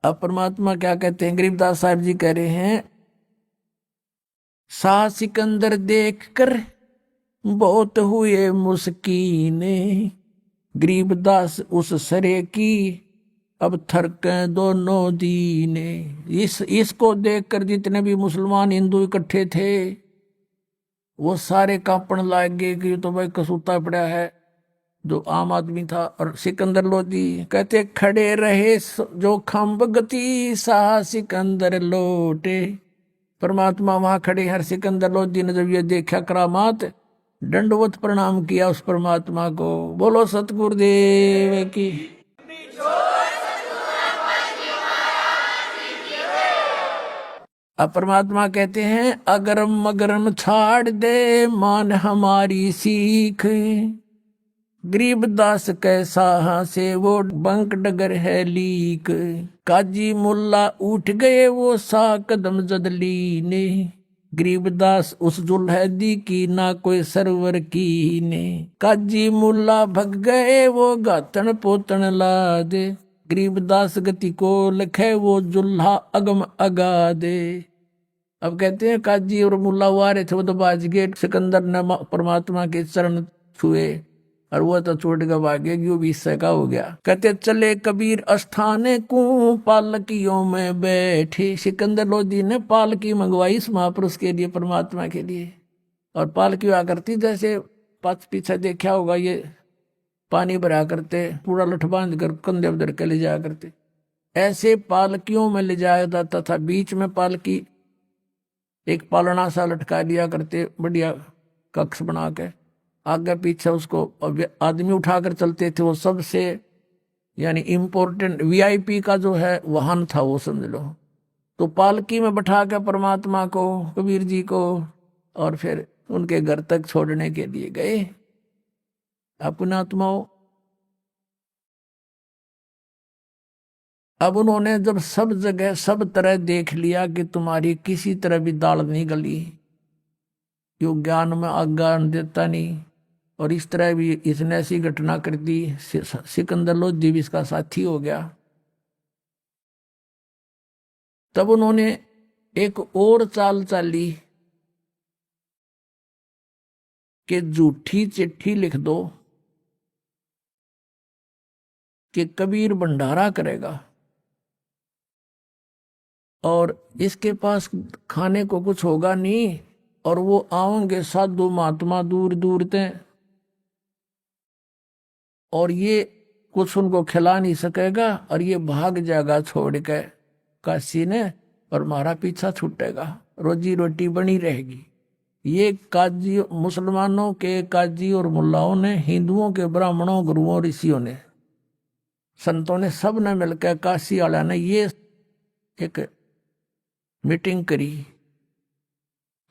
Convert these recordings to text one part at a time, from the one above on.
अब परमात्मा क्या कहते हैं, गरीबदास साहब जी कह रहे हैं, शाह सिकंदर देख कर बहुत हुए मुस्कीने, गरीबदास उस सरे की अब थरके दोनों दीने। इसको देखकर जितने भी मुसलमान हिंदू इकट्ठे थे वो सारे कांपण लाग गए कि तो भाई कसूता पड़ा है, जो आम आदमी था। और सिकंदर लोधी कहते खड़े रहे जो खम्ब गति, सा सिकंदर लोटे। परमात्मा वहां खड़े हर सिकंदर लोधी ने जब ये देखा करामात, दंडवत प्रणाम किया उस परमात्मा को। बोलो सतगुरुदेव की। अब परमात्मा कहते हैं, अगरम मगरम छाड़ दे मान हमारी सीख, गरीबदास कैसा से वो बंक डगर है लीक, काजी मुल्ला उठ गए वो सा कदम जदली ने, गरीबदास उस जुल्हदी की ना कोई सरवर की ने, काजी मुल्ला भग गए वो गातन पोतन ला दे, गरीबदास गति को लखे वो जुल्हा अगम अगा दे। अब कहते हैं काजी और मुल्ला वो आ रहे थे, वो तो बाज गए, सिकंदर ने परमात्मा के चरण छुए और वो तो छोड़ के भागे, वो भी हिस्से का हो गया। कहते चले कबीर अस्थाने को पालकियों में बैठे, सिकंदर लोधी ने पालकी मंगवाई इस महापुरुष के लिए, परमात्मा के लिए। और पालकी हुआ करती जैसे पीछे देखा होगा, ये पानी भरा करते, पूरा लठ बांध कर कंधे उधर के ले जाया करते, ऐसे पालकियों में ले जाया जाता था। बीच में पालकी एक पालना सा लटका दिया करते, बढ़िया कक्ष बना के, आगे पीछे उसको आदमी उठाकर चलते थे। वो सबसे यानी इम्पोर्टेंट वीआईपी का जो है वाहन था वो, समझ लो। तो पालकी में बैठा के परमात्मा को, कबीर जी को, और फिर उनके घर तक छोड़ने के लिए गए अपना आत्माओं। अब उन्होंने जब सब जगह सब तरह देख लिया कि तुम्हारी किसी तरह भी दाल नहीं गली, यो ज्ञान में आज्ञान देता नहीं, और इस तरह भी इसने ऐसी घटना कर दी, सिकंदर लोधी भी इसका साथी हो गया। तब उन्होंने एक और चाल चाली कि झूठी चिट्ठी लिख दो कि कबीर भंडारा करेगा और इसके पास खाने को कुछ होगा नहीं, और वो आओगे साधु महात्मा दूर दूर से, और ये कुछ उनको खिला नहीं सकेगा, और ये भाग जाएगा छोड़ के काशी ने, और हमारा पीछा छूटेगा, रोजी रोटी बनी रहेगी। ये काजी, मुसलमानों के काजी और मुल्लाओं ने, हिंदुओं के ब्राह्मणों, गुरुओं, ऋषियों ने, संतों ने, सब ने मिलकर, काशी वाला ने ये एक मीटिंग करी।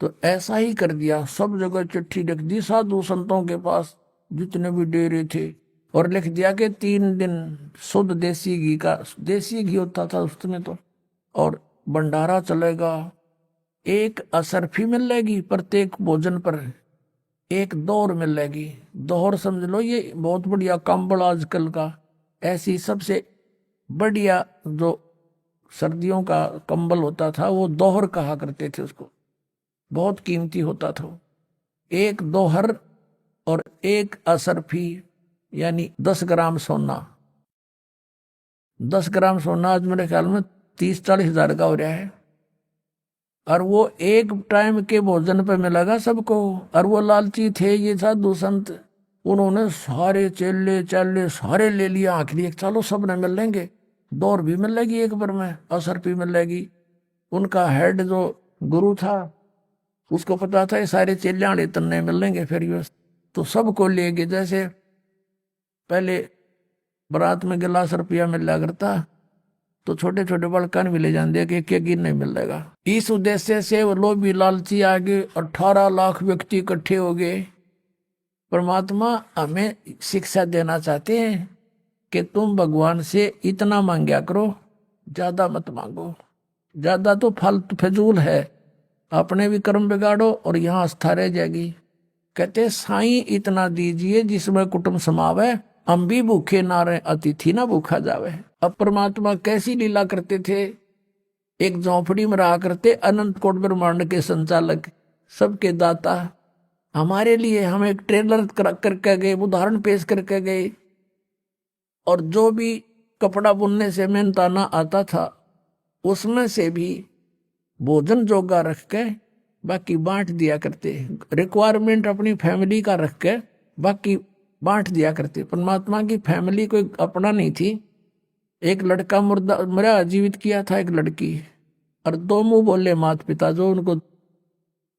तो ऐसा ही कर दिया, सब जगह चिट्ठी लिख दी साधु संतों के पास जितने भी डेरे थे, और लिख दिया कि 3 दिन शुद्ध देसी घी का, देसी घी होता था उस समय तो, और भंडारा चलेगा। एक असरफी मिलेगी प्रत्येक भोजन पर, एक दौर मिलेगी। दौर समझ लो ये बहुत बढ़िया कंबल आजकल का, ऐसी सबसे बढ़िया जो सर्दियों का कंबल होता था वो दोहर कहा करते थे उसको, बहुत कीमती होता था। एक दोहर और एक असरफी, यानी 10 ग्राम सोना। 10 ग्राम सोना आज मेरे ख्याल में 30-40 हजार का हो रहा है, और वो एक टाइम के भोजन पे मिलेगा सबको। और वो लालची थे ये साधु संत, उन्होंने सारे चेले चाले सारे ले लिया, आखिरी चलो सब ने मिल लेंगे, दौर भी मिलेगी एक बार में, असर भी मिलेगी। उनका हेड जो गुरु था उसको पता था ये सारे चेले आड़े तन्ने मिल लेंगे, फिर ये तो सबको ले गए। जैसे पहले बारात में गिलास रुपया मिला करता, तो छोटे छोटे बड़कन भी ले जाते कि एक गिर नहीं मिलेगा। इस उद्देश्य से वो लोग भी लालची आ गए, 18 लाख व्यक्ति इकट्ठे हो गए। परमात्मा हमें शिक्षा देना चाहते हैं कि तुम भगवान से इतना मांगया करो, ज्यादा मत मांगो। ज्यादा तो फालतू फजूल है, अपने भी कर्म बिगाड़ो और यहाँ आस्था रह जाएगी। कहते साईं इतना दीजिए जिसमें कुटुंब समावे, हम भी भूखे ना रहे, अतिथि ना भूखा जावे। अब परमात्मा कैसी लीला करते थे, एक झोंपड़ी में रहा करते, अनंत कोट ब्रह्मांड के संचालक, सबके दाता, हमारे लिए हम एक ट्रेलर करके गए, उदाहरण पेश करके गए। और जो भी कपड़ा बुनने से मेहनताना आता था उसमें से भी भोजन जोगा रख के बाकी बांट दिया करते, रिक्वायरमेंट अपनी फैमिली का रख के बाकी बांट दिया करते। परमात्मा की फैमिली कोई अपना नहीं थी। एक लड़का मुर्दा मरा जीवित किया था, एक लड़की, और दो मुंह बोले माता पिता जो उनको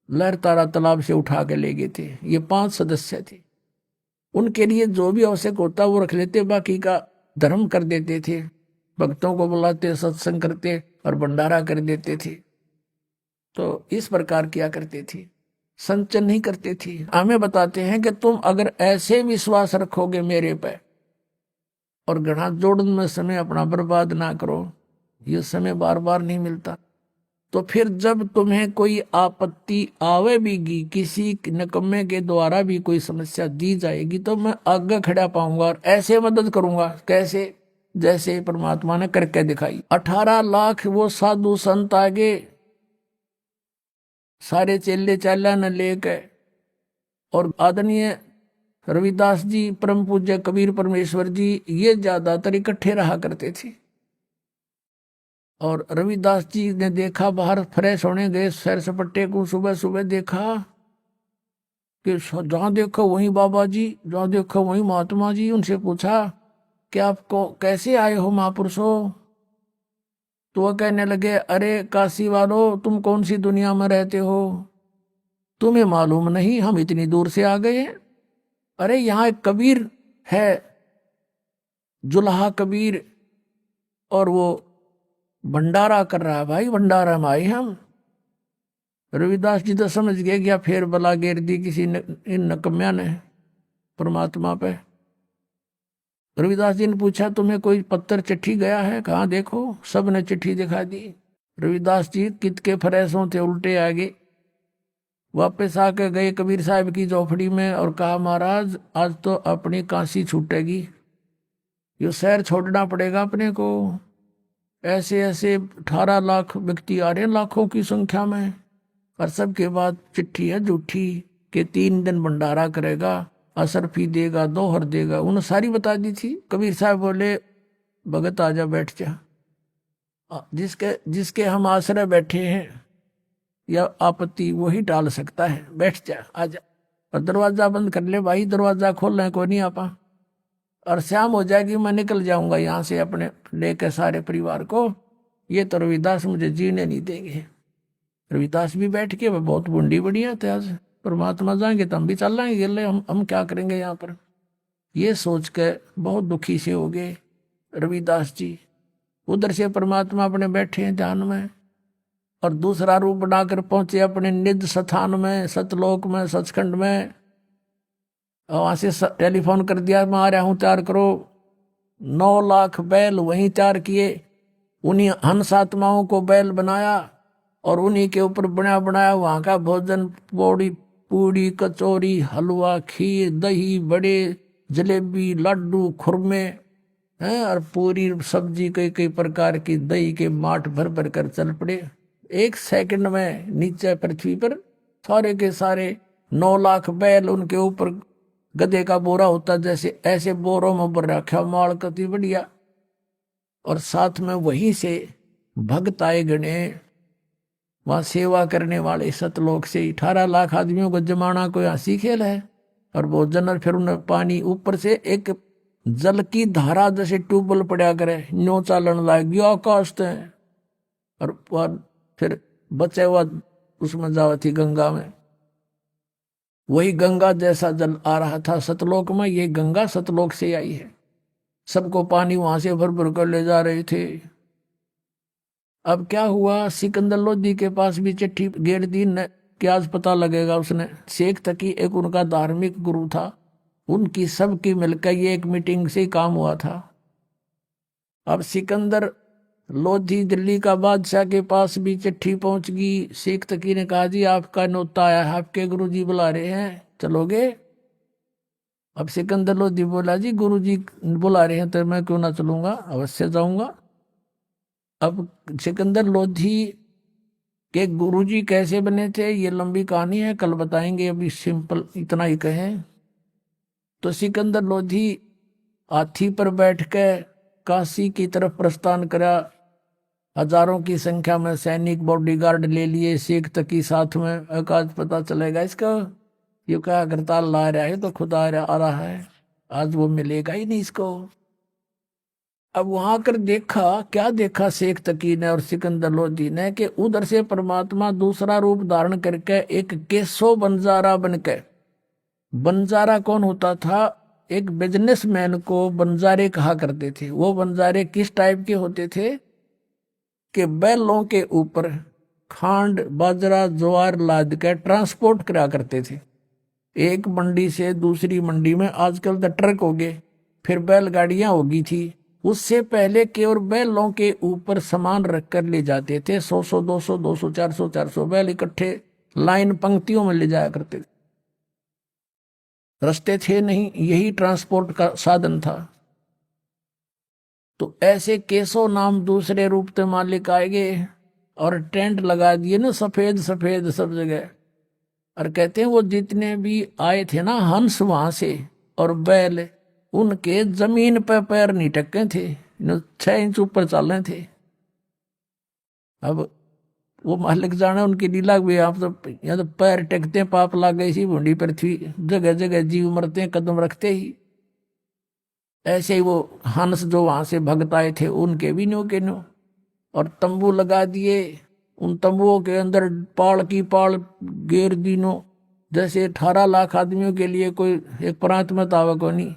लहर तारा तालाब से उठा के ले गए थे। ये 5 सदस्य थे। उनके लिए जो भी आवश्यक होता वो रख लेते, बाकी का धर्म कर देते थे, भक्तों को बुलाते, सत्संग करते और भंडारा कर देते थे। तो इस प्रकार किया करते थे, संचन नहीं करते थे। हमें बताते हैं कि तुम अगर ऐसे विश्वास रखोगे मेरे पे और घड़ा जोड़न में समय अपना बर्बाद ना करो, ये समय बार बार नहीं मिलता, तो फिर जब तुम्हें कोई आपत्ति आवे बीगी, किसी निकम्मे के द्वारा भी कोई समस्या दी जाएगी, तो मैं आगे खड़ा पाऊंगा और ऐसे मदद करूंगा। कैसे? जैसे परमात्मा ने करके दिखाई। 18 लाख वो साधु संत आगे, सारे चेले चाला न लेके, और आदरणीय रविदास जी, परम पूज्य कबीर परमेश्वर जी, ये ज्यादातर इकट्ठे रहा करते थे। और रविदास जी ने देखा, बाहर फ्रेश होने गए सैर सपट्टे को, सुबह सुबह देखा कि जहां देखो वहीं बाबा जी, जहां देखो वहीं महात्मा जी। उनसे पूछा कि आपको कैसे आए हो महापुरुषों? तो वह कहने लगे, अरे काशी वालों, तुम कौन सी दुनिया में रहते हो, तुम्हें मालूम नहीं हम इतनी दूर से आ गए हैं। अरे यहाँ एक कबीर है, जुल्हा कबीर, और वो भंडारा कर रहा है, भाई भंडारा में आए हम। रविदास जी तो समझ गए क्या फिर बला घेर दी किसी इन नकम्या ने परमात्मा पे। रविदास जी ने पूछा, तुम्हें कोई पत्थर चिट्ठी गया है? कहाँ देखो, सब ने चिट्ठी दिखा दी। रविदास जी कित के फरेसों थे उल्टे आगे, वापस आके गए कबीर साहब की झोपड़ी में और कहा, महाराज आज तो अपनी काशी छूटेगी, ये शहर छोड़ना पड़ेगा अपने को। ऐसे ऐसे 18 लाख व्यक्ति आ रहे हैं, लाखों की संख्या में, और सबके बाद चिट्ठी है झूठी कि 3 दिन भंडारा करेगा, असरफी देगा, दोहर देगा, उन्होंने सारी बता दी थी। कबीर साहब बोले, भगत आजा बैठ जा, जिसके हम आश्रय बैठे हैं या आपत्ति वही टाल सकता है, बैठ जा, आजा। और दरवाजा बंद कर ले भाई, दरवाजा खोलना को नहीं आपा, और शाम हो जाएगी मैं निकल जाऊंगा यहाँ से अपने लेकर सारे परिवार को, ये तो रविदास मुझे जीने नहीं देंगे। रविदास भी बैठ के, वह बहुत बुंडी बढ़िया थे, आज परमात्मा जाएंगे तो हम भी चल लाएंगे, हम क्या करेंगे यहाँ पर, ये सोच के बहुत दुखी से हो गए रविदास जी। उधर से परमात्मा अपने बैठे हैं ध्यान में, और दूसरा रूप बनाकर पहुंचे अपने निज स्थान में, सतलोक में, सचखंड में। वहां से टेलीफोन कर दिया, मैं आ रहा हूं, तैयार करो। 9 लाख बैल वहीं तैयार किए, उन्हीं हंस आत्माओं को बैल बनाया और उन्हीं के ऊपर बना बनाया वहां का भोजन, पूड़ी कचौरी, हलवा, खीर, दही, बड़े, जलेबी, लड्डू, खुरमे हैं, और पूरी सब्जी कई कई प्रकार की, दही के माठ भर भर कर चल पड़े। 1 सेकंड में नीचे पृथ्वी पर सारे के सारे 9 लाख बैल, उनके ऊपर गधे का बोरा होता जैसे, ऐसे बोरों में भर रखा माल, कति बढ़िया। और साथ में वहीं से भक्त आए गणे, वहां सेवा करने वाले सतलोक से। 18 लाख आदमियों को जमाना कोई हंसी खेल है। और भोजन, और फिर उन्हें पानी ऊपर से एक जल की धारा जैसे ट्यूबवेल पड़ा करे, न्यो चालन लाग गया आकाश ते, और फिर बचे हुआ उसमें जावा थी गंगा में, वही गंगा जैसा जल आ रहा था सतलोक में। ये गंगा सतलोक से आई है, सबको पानी वहां से भर भर कर ले जा रहे थे। अब क्या हुआ, सिकंदर लोधी के पास भी चिट्ठी गेर दी न, क्या आज पता लगेगा उसने। शेख तकी एक उनका धार्मिक गुरु था, उनकी सबकी मिलकर ये एक मीटिंग से काम हुआ था। अब सिकंदर लोधी दिल्ली का बादशाह के पास भी चिट्ठी पहुंच गई। शेख तकी ने कहा, जी आपका नोता आया है, आपके गुरुजी बुला रहे हैं, चलोगे? अब सिकंदर लोधी बोला, जी गुरुजी बुला रहे हैं तो मैं क्यों ना चलूंगा, अवश्य जाऊंगा। अब सिकंदर लोधी के गुरुजी कैसे बने थे ये लंबी कहानी है, कल बताएंगे, अभी सिंपल इतना ही कहें। तो सिकंदर लोधी हाथी पर बैठ के काशी की तरफ प्रस्थान करा। हजारों की संख्या में सैनिक बॉडीगार्ड ले लिए, सिख तकी साथ में। अकाज पता चलेगा इसका, ये क्या हड़ताल ला रहा है तो खुद आ रहा है, आज वो मिलेगा ही नहीं इसको। अब वहां कर देखा, क्या देखा शेख तकी ने और सिकंदर लोधी ने, कि उधर से परमात्मा दूसरा रूप धारण करके एक केसो बंजारा बनके। बंजारा कौन होता था? एक बिजनेसमैन को बंजारे कहा करते थे। वो बंजारे किस टाइप के होते थे कि बैलों के ऊपर खांड बाजरा ज्वार लाद के ट्रांसपोर्ट करा करते थे, एक मंडी से दूसरी मंडी में। आजकल तो ट्रक हो गए, फिर बैलगाड़ियां होगी थी। उससे पहले केवल बैलों के ऊपर सामान रख कर ले जाते थे। 100 200 200 400 बैल इकट्ठे लाइन पंक्तियों में ले जाया करते थे। रास्ते थे नहीं, यही ट्रांसपोर्ट का साधन था। तो ऐसे केसो नाम दूसरे रूप से मालिक आए गए और टेंट लगा दिए ना, सफेद सफेद सब जगह। और कहते हैं वो जितने भी आए थे ना हंस वहां से और बैल, उनके जमीन पर पैर नहीं टके थे, 6 इंच ऊपर चल रहे थे। अब वो मालिक जाने उनकी लीला भी। आप तो यहाँ तो पैर टेकते हैं, पाप लाग गई सी भूडी पृथ्वी, जगह जगह जीव मरते हैं कदम रखते ही। ऐसे ही वो हंस जो वहां से भगत आए थे उनके भी न्यो के न्यो। और तंबू लगा दिए, उन तंबुओं के अंदर पाल की पाल घेर दीनो, जैसे 18 लाख आदमियों के लिए कोई एक प्रांत में तावा को नहीं।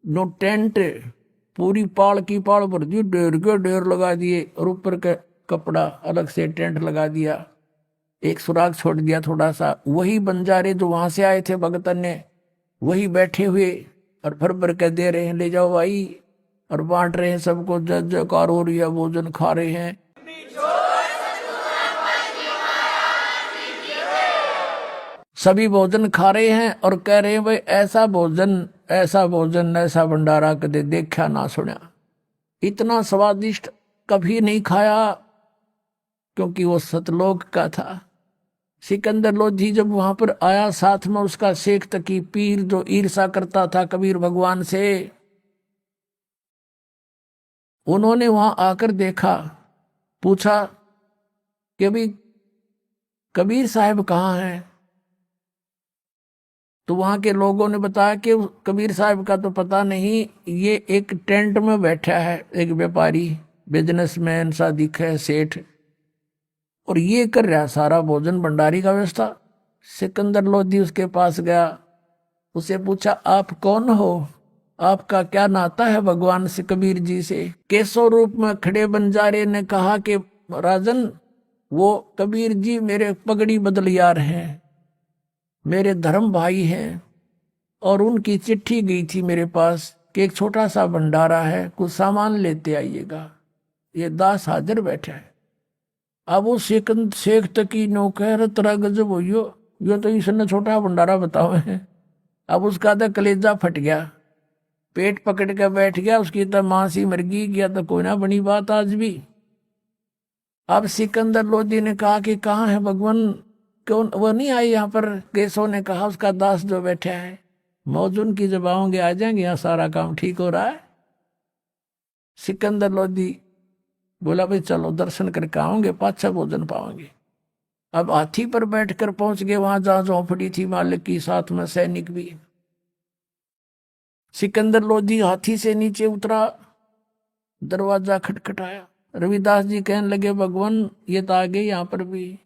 नो टेंट, पूरी पाल की पाल भर दी, ढेर के ढेर लगा दिए, और ऊपर का कपड़ा अलग से टेंट लगा दिया, एक सुराग छोड़ दिया थोड़ा सा। वही बंजारे जो वहां से आए थे भगतन ने, वही बैठे हुए और भर भर के दे रहे हैं, ले जाओ भाई, और बांट रहे हैं सबको। जय जयकार हो रही है, भोजन खा रहे हैं। सभी भोजन खा रहे हैं और कह रहे हैं भाई ऐसा भोजन ऐसा भोजन ऐसा भंडारा कदे देखा ना सुना, इतना स्वादिष्ट कभी नहीं खाया, क्योंकि वो सतलोक का था। सिकंदर लोधी जब वहां पर आया, साथ में उसका शेख तकी पीर जो ईर्षा करता था कबीर भगवान से। उन्होंने वहां आकर देखा, पूछा कि भाई कबीर साहब कहाँ हैं? तो वहां के लोगों ने बताया कि कबीर साहब का तो पता नहीं, ये एक टेंट में बैठा है, एक व्यापारी बिजनेसमैन सा दिखा है, सेठ, और ये कर रहा सारा भोजन भंडारी का व्यवस्था। सिकंदर लोधी उसके पास गया, उसे पूछा आप कौन हो, आपका क्या नाता है भगवान से, कबीर जी से? केसो रूप में खड़े बंजारे ने कहा कि राजन, वो कबीर जी मेरे पगड़ी बदलियार हैं, मेरे धर्म भाई हैं, और उनकी चिट्ठी गई थी मेरे पास कि एक छोटा सा भंडारा है, कुछ सामान लेते आइएगा। ये दास हाजिर बैठा है। अब वो शेख तकी नो कह रहे तरह गजब हो, यो तो इसने छोटा भंडारा बताओ है। अब उसका तो कलेजा फट गया, पेट पकड़ के बैठ गया, उसकी तो मां सी मर गई, गया तो कोई ना बनी बात आज भी। अब सिकंदर लोधी ने कहा कि कहाँ है भगवान, क्यों वो नहीं आई यहाँ पर? केसो ने कहा उसका दास जो बैठा है, मौजून की जब आओगे आ जाएंगे, यहाँ सारा काम ठीक हो रहा है। सिकंदर लोधी बोला भाई चलो दर्शन करके आओगे, पाछा भोजन पाओगे। अब हाथी पर बैठकर पहुंच गए वहां जहां झोंपड़ी थी मालिक की, साथ में सैनिक भी। सिकंदर लोधी हाथी से नीचे उतरा, दरवाजा खटखटाया। रविदास जी कहने लगे भगवान ये तो आ गए यहाँ पर भी,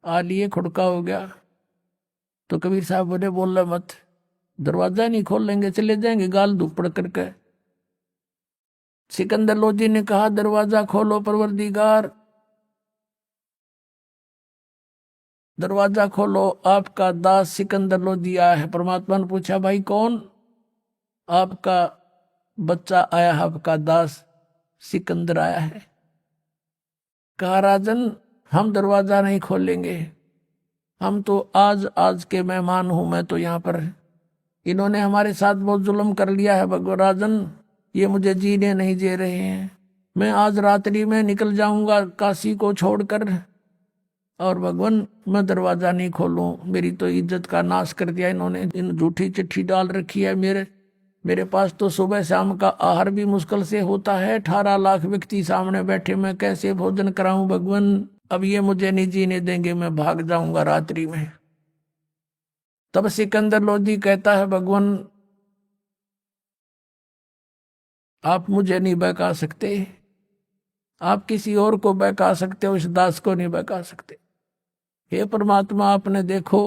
आ लिए, खुड़का हो गया। तो कबीर साहब बोले बोल मत, दरवाजा नहीं खोलेंगे चले जाएंगे गाल धूपड़ करके। सिकंदर लोधी ने कहा दरवाजा खोलो परवरदिगार, दरवाजा खोलो, आपका दास सिकंदर लोधी आया है। परमात्मा ने पूछा भाई कौन? आपका बच्चा आया है, आपका दास सिकंदर आया है। कहा राजन हम दरवाजा नहीं खोलेंगे, हम तो आज आज के मेहमान हूं, मैं तो यहाँ पर। इन्होंने हमारे साथ बहुत जुल्म कर लिया है भगवान राजन, ये मुझे जीने नहीं दे रहे हैं। मैं आज रात्रि में निकल जाऊंगा काशी को छोड़कर, और भगवान मैं दरवाजा नहीं खोलूं। मेरी तो इज्जत का नाश कर दिया इन्होंने। इन झूठी चिट्ठी डाल रखी है मेरे पास तो सुबह शाम का आहार भी मुश्किल से होता है। 18 लाख व्यक्ति सामने बैठे, मैं कैसे भोजन कराऊं भगवान। अब ये मुझे नहीं जीने देंगे, मैं भाग जाऊंगा रात्रि में। तब सिकंदर लोधी कहता है भगवान आप मुझे नहीं बहका सकते, आप किसी और को बहका सकते हो, इस दास को नहीं बहका सकते। हे परमात्मा आपने देखो,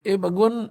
ए भगवान